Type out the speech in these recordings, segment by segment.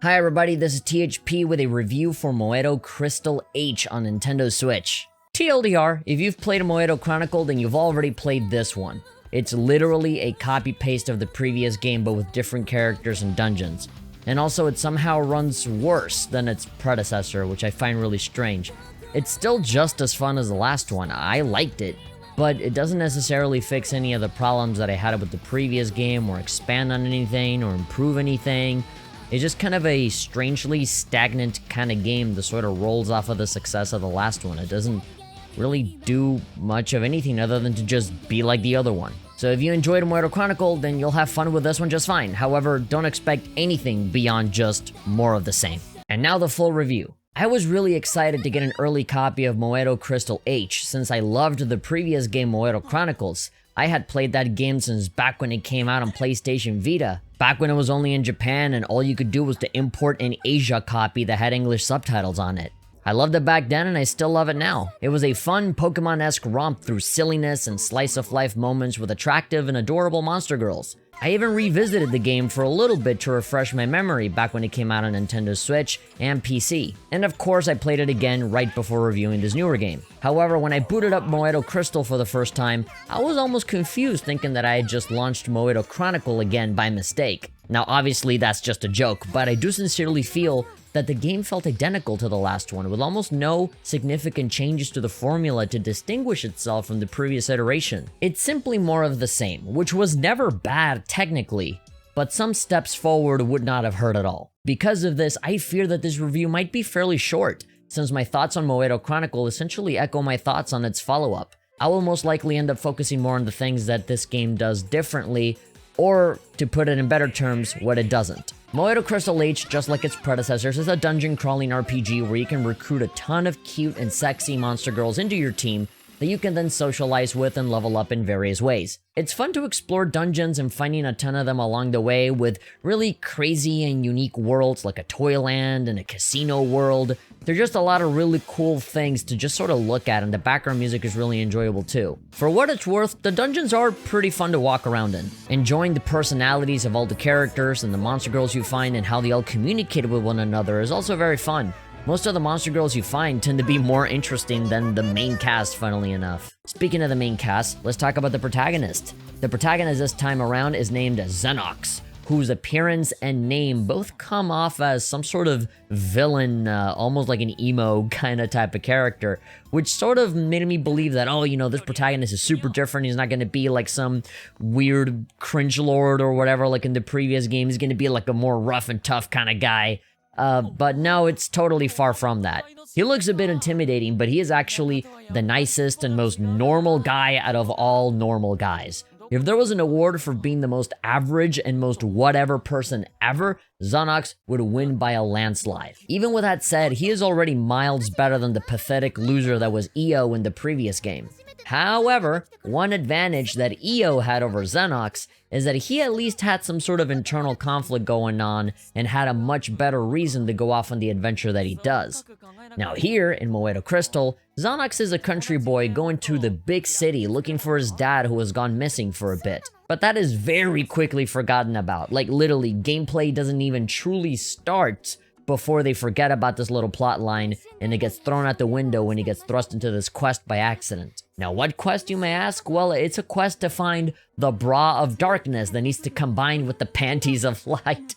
Hi everybody, this is THP with a review for Moero Crystal H on Nintendo Switch. TLDR, if you've played a Moero Chronicle, then you've already played this one. It's literally a copy-paste of the previous game, but with different characters and dungeons. And also, it somehow runs worse than its predecessor, which I find really strange. It's still just as fun as the last one, I liked it, but it doesn't necessarily fix any of the problems that I had with the previous game, or expand on anything, or improve anything. It's just kind of a strangely stagnant kind of game that sort of rolls off of the success of the last one. It doesn't really do much of anything other than to just be like the other one. So if you enjoyed Moero Chronicle, then you'll have fun with this one just fine. However, don't expect anything beyond just more of the same. And now the full review. I was really excited to get an early copy of Moero Crystal H since I loved the previous game Moero Chronicles. I had played that game since back when it came out on PlayStation Vita, back when it was only in Japan and all you could do was to import an Asia copy that had English subtitles on it. I loved it back then and I still love it now. It was a fun Pokemon-esque romp through silliness and slice-of-life moments with attractive and adorable monster girls. I even revisited the game for a little bit to refresh my memory back when it came out on Nintendo Switch and PC. And of course I played it again right before reviewing this newer game. However, when I booted up Moero Crystal for the first time, I was almost confused thinking that I had just launched Moero Chronicle again by mistake. Now obviously that's just a joke, but I do sincerely feel that the game felt identical to the last one, with almost no significant changes to the formula to distinguish itself from the previous iteration. It's simply more of the same, which was never bad technically, but some steps forward would not have hurt at all. Because of this, I fear that this review might be fairly short, since my thoughts on Moero Chronicle essentially echo my thoughts on its follow-up. I will most likely end up focusing more on the things that this game does differently, or, to put it in better terms, what it doesn't. Moero Crystal H, just like its predecessors, is a dungeon-crawling RPG where you can recruit a ton of cute and sexy monster girls into your team that you can then socialize with and level up in various ways. It's fun to explore dungeons and finding a ton of them along the way, with really crazy and unique worlds like a Toyland and a casino world. There's just a lot of really cool things to just sort of look at, and the background music is really enjoyable too. For what it's worth, the dungeons are pretty fun to walk around in. Enjoying the personalities of all the characters and the monster girls you find and how they all communicate with one another is also very fun. Most of the monster girls you find tend to be more interesting than the main cast, funnily enough. Speaking of the main cast, let's talk about the protagonist. The protagonist this time around is named Xenox, whose appearance and name both come off as some sort of villain, almost like an emo kind of type of character, which sort of made me believe that, oh, you know, this protagonist is super different. He's not going to be like some weird cringe lord or whatever like in the previous game. He's going to be like a more rough and tough kind of guy. But no, it's totally far from that. He looks a bit intimidating, but he is actually the nicest and most normal guy out of all normal guys. If there was an award for being the most average and most whatever person ever, Xenox would win by a landslide. Even with that said, he is already miles better than the pathetic loser that was Io in the previous game. However, one advantage that Io had over Xenox is that he at least had some sort of internal conflict going on and had a much better reason to go off on the adventure that he does. Now here, in Moero Crystal, Xenox is a country boy going to the big city looking for his dad who has gone missing for a bit. But that is very quickly forgotten about. Like literally, gameplay doesn't even truly start before they forget about this little plot line and it gets thrown out the window when he gets thrust into this quest by accident. Now, what quest, you may ask? Well, it's a quest to find the bra of darkness that needs to combine with the panties of light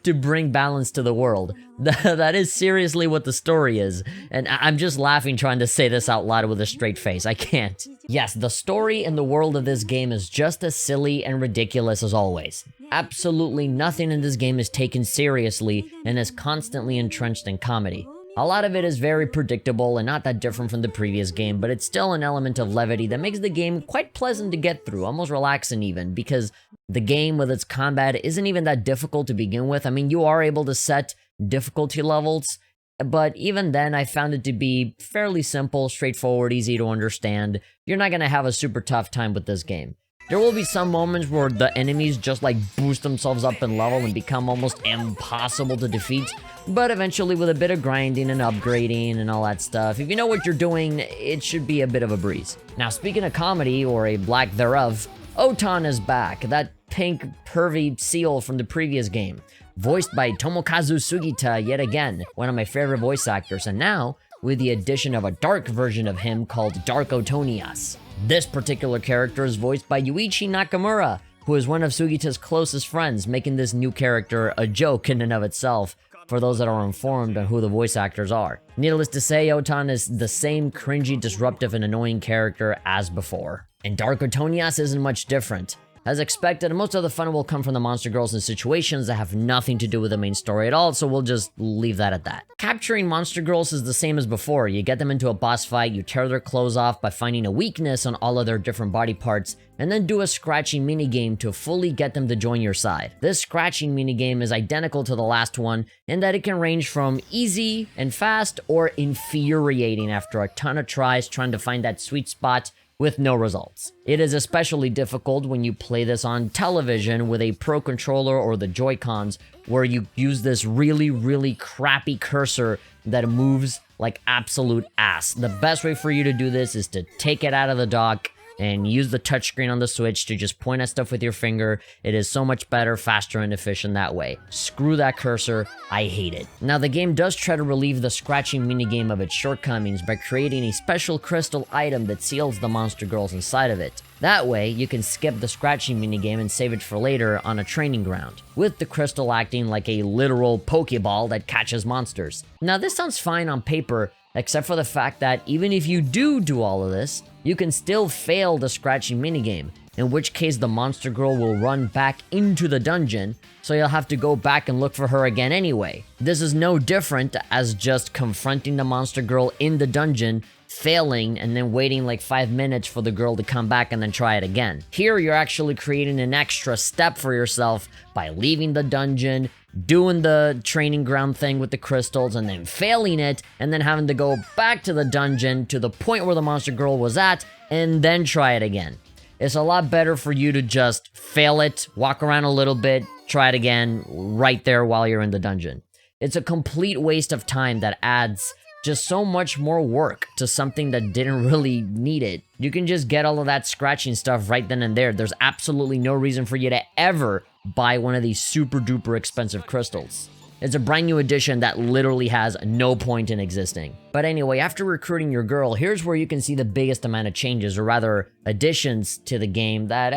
to bring balance to the world. That is seriously what the story is, and I'm just laughing trying to say this out loud with a straight face. I can't. Yes, the story and the world of this game is just as silly and ridiculous as always. Absolutely nothing in this game is taken seriously and is constantly entrenched in comedy. A lot of it is very predictable and not that different from the previous game, but it's still an element of levity that makes the game quite pleasant to get through, almost relaxing even, because the game with its combat isn't even that difficult to begin with. I mean, you are able to set difficulty levels, but even then I found it to be fairly simple, straightforward, easy to understand. You're not going to have a super tough time with this game. There will be some moments where the enemies just like boost themselves up in level and become almost impossible to defeat, but eventually with a bit of grinding and upgrading and all that stuff, if you know what you're doing, it should be a bit of a breeze. Now, speaking of comedy, or a lack thereof, Otan is back, that pink pervy seal from the previous game. voiced by Tomokazu Sugita yet again, one of my favorite voice actors, and now with the addition of a dark version of him called Dark Otonias. This particular character is voiced by Yuichi Nakamura, who is one of Sugita's closest friends, making this new character a joke in and of itself for those that are informed on who the voice actors are. Needless to say, Otan is the same cringy, disruptive, and annoying character as before. And Dark Otonias isn't much different. As expected, most of the fun will come from the monster girls in situations that have nothing to do with the main story at all, so we'll just leave that at that. Capturing monster girls is the same as before. You get them into a boss fight, you tear their clothes off by finding a weakness on all of their different body parts, and then do a scratching minigame to fully get them to join your side. This scratching minigame is identical to the last one in that it can range from easy and fast or infuriating after a ton of tries trying to find that sweet spot with no results. It is especially difficult when you play this on television with a Pro Controller or the Joy-Cons, where you use this really crappy cursor that moves like absolute ass. The best way for you to do this is to take it out of the dock and use the touchscreen on the Switch to just point at stuff with your finger. It is so much better, faster, and efficient that way. Screw that cursor, I hate it. Now, the game does try to relieve the scratching minigame of its shortcomings by creating a special crystal item that seals the monster girls inside of it. That way, you can skip the scratching minigame and save it for later on a training ground, with the crystal acting like a literal Pokeball that catches monsters. Now, this sounds fine on paper, except for the fact that even if you do all of this, you can still fail the scratching minigame, in which case the monster girl will run back into the dungeon, so you'll have to go back and look for her again anyway. This is no different as just confronting the monster girl in the dungeon, failing, and then waiting like 5 minutes for the girl to come back and then try it again. Here, you're actually creating an extra step for yourself by leaving the dungeon, doing the training ground thing with the crystals, and then failing it, and then having to go back to the dungeon to the point where the monster girl was at, and then try it again. It's a lot better for you to just fail it, walk around a little bit, try it again, right there while you're in the dungeon. It's a complete waste of time that adds just so much more work to something that didn't really need it. You can just get all of that scratching stuff right then and there. There's absolutely no reason for you to ever buy one of these super duper expensive crystals. It's a brand new addition that literally has no point in existing. But anyway, after recruiting your girl, here's where you can see the biggest amount of changes, or rather additions to the game that,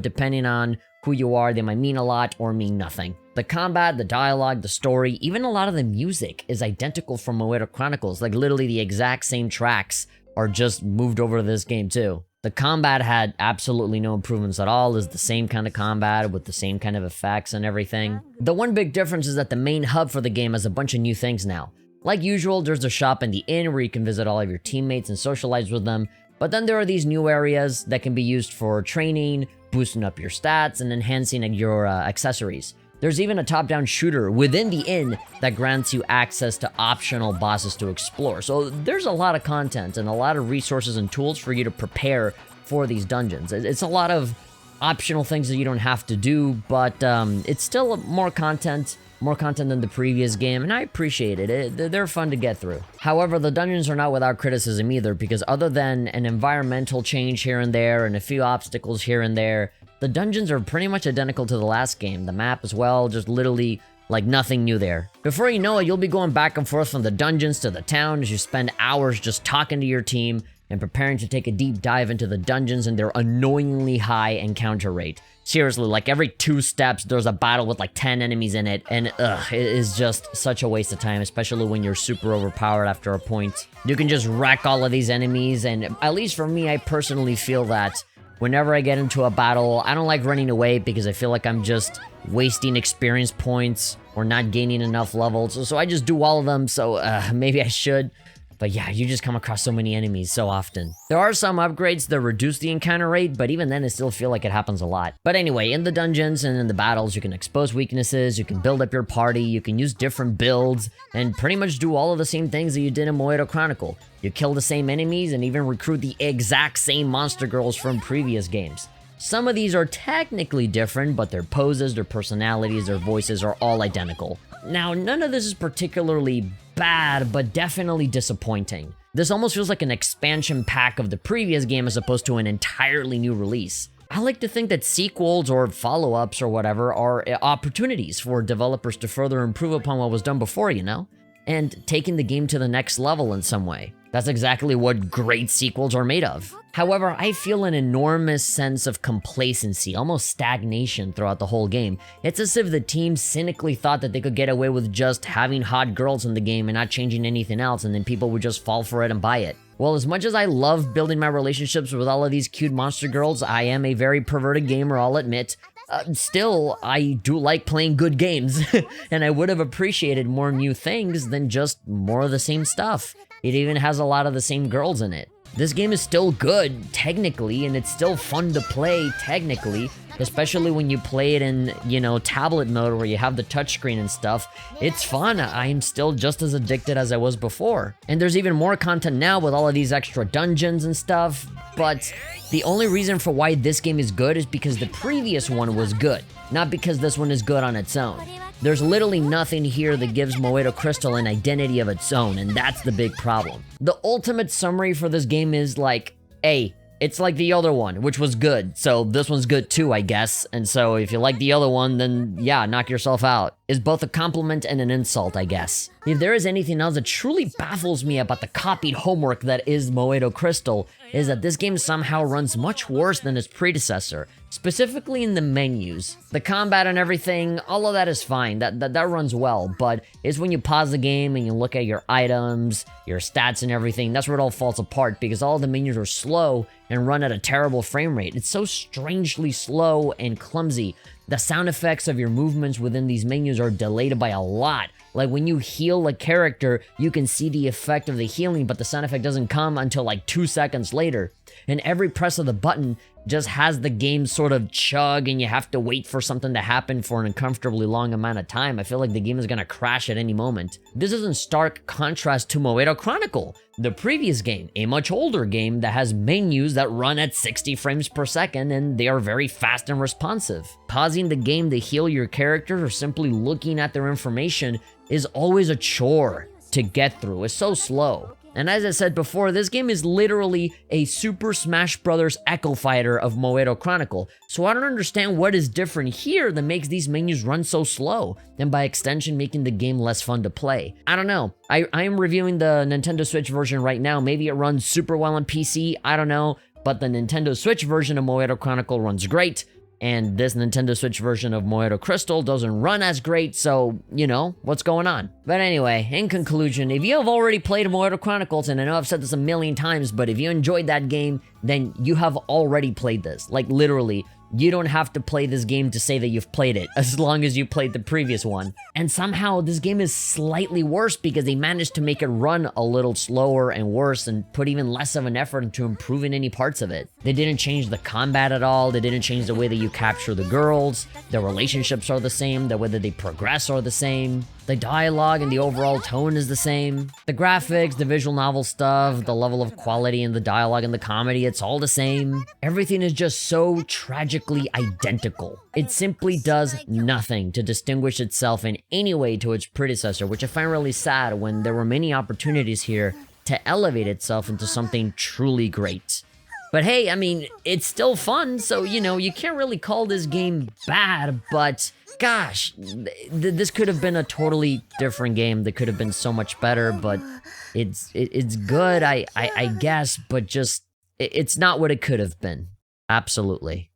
depending on who you are, they might mean a lot or mean nothing. The combat, the dialogue, the story, even a lot of the music is identical from Moero Chronicles. Like literally the exact same tracks are just moved over to this game too. The combat had absolutely no improvements at all. It's the same kind of combat with the same kind of effects and everything. The one big difference is that the main hub for the game has a bunch of new things now. Like usual, there's the shop and the inn where you can visit all of your teammates and socialize with them. But then there are these new areas that can be used for training, boosting up your stats, and enhancing your accessories. There's even a top-down shooter within the inn that grants you access to optional bosses to explore. So there's a lot of content and a lot of resources and tools for you to prepare for these dungeons. It's a lot of optional things that you don't have to do, but it's still more content than the previous game, and I appreciate it. They're fun to get through. However, the dungeons are not without criticism either, because other than an environmental change here and there and a few obstacles here and there, the dungeons are pretty much identical to the last game. The map as well, just literally like nothing new there. Before you know it, you'll be going back and forth from the dungeons to the town as you spend hours just talking to your team and preparing to take a deep dive into the dungeons and their annoyingly high encounter rate. Seriously, like every 2 steps, there's a battle with like 10 enemies in it, and it is just such a waste of time, especially when you're super overpowered after a point. You can just wreck all of these enemies, and at least for me, I personally feel that whenever I get into a battle, I don't like running away because I feel like I'm just wasting experience points or not gaining enough levels. So I just do all of them, so maybe I should. But yeah, you just come across so many enemies so often. There are some upgrades that reduce the encounter rate, but even then I still feel like it happens a lot. But anyway, in the dungeons and in the battles, you can expose weaknesses, you can build up your party, you can use different builds, and pretty much do all of the same things that you did in Moero Chronicle. You kill the same enemies and even recruit the exact same monster girls from previous games. Some of these are technically different, but their poses, their personalities, their voices are all identical. Now, none of this is particularly bad, but definitely disappointing. This almost feels like an expansion pack of the previous game as opposed to an entirely new release. I like to think that sequels or follow-ups or whatever are opportunities for developers to further improve upon what was done before, you know? And taking the game to the next level in some way. That's exactly what great sequels are made of. However, I feel an enormous sense of complacency, almost stagnation throughout the whole game. It's as if the team cynically thought that they could get away with just having hot girls in the game and not changing anything else, and then people would just fall for it and buy it. Well, as much as I love building my relationships with all of these cute monster girls, I am a very perverted gamer, I'll admit. Still, I do like playing good games, and I would have appreciated more new things than just more of the same stuff. It even has a lot of the same girls in it. This game is still good, technically, and it's still fun to play, technically, especially when you play it in, you know, tablet mode where you have the touchscreen and stuff. It's fun. I'm still just as addicted as I was before. And there's even more content now with all of these extra dungeons and stuff, but the only reason for why this game is good is because the previous one was good, not because this one is good on its own. There's literally nothing here that gives Moero Crystal an identity of its own, and that's the big problem. The ultimate summary for this game is like, hey, it's like the other one, which was good, so this one's good too, I guess. And so if you like the other one, then yeah, knock yourself out. Is both a compliment and an insult, I guess. If there is anything else that truly baffles me about the copied homework that is Moero Crystal, is that this game somehow runs much worse than its predecessor, specifically in the menus. The combat and everything, all of that is fine, that runs well, but it's when you pause the game and you look at your items, your stats and everything, that's where it all falls apart, because all the menus are slow and run at a terrible frame rate. It's so strangely slow and clumsy. The sound effects of your movements within these menus are delayed by a lot. Like when you heal a character, you can see the effect of the healing, but the sound effect doesn't come until like 2 seconds later. And every press of the button just has the game sort of chug, and you have to wait for something to happen for an uncomfortably long amount of time. I feel like the game is gonna crash at any moment. This is in stark contrast to Moero Chronicle, the previous game, a much older game that has menus that run at 60 frames per second, and they are very fast and responsive. Pausing the game to heal your character or simply looking at their information is always a chore to get through. It's so slow. And as I said before, this game is literally a Super Smash Bros. Echo Fighter of Moero Chronicle, so I don't understand what is different here that makes these menus run so slow, and by extension making the game less fun to play. I don't know. I am reviewing the Nintendo Switch version right now. Maybe it runs super well on PC, I don't know, but the Nintendo Switch version of Moero Chronicle runs great, and this Nintendo Switch version of Moero Crystal doesn't run as great, so, you know, what's going on? But anyway, in conclusion, if you have already played Moero Chronicles, and I know I've said this a million times, but if you enjoyed that game, then you have already played this. Like, literally, you don't have to play this game to say that you've played it, as long as you played the previous one. And somehow, this game is slightly worse because they managed to make it run a little slower and worse and put even less of an effort into improving any parts of it. They didn't change the combat at all, they didn't change the way that you capture the girls, the relationships are the same, the way that they progress are the same. The dialogue and the overall tone is the same. The graphics, the visual novel stuff, the level of quality in the dialogue and the comedy, it's all the same. Everything is just so tragically identical. It simply does nothing to distinguish itself in any way to its predecessor, which I find really sad when there were many opportunities here to elevate itself into something truly great. But hey, I mean, it's still fun, so, you know, you can't really call this game bad, but gosh, this could have been a totally different game that could have been so much better, but it's good, I guess, but just, it's not what it could have been. Absolutely.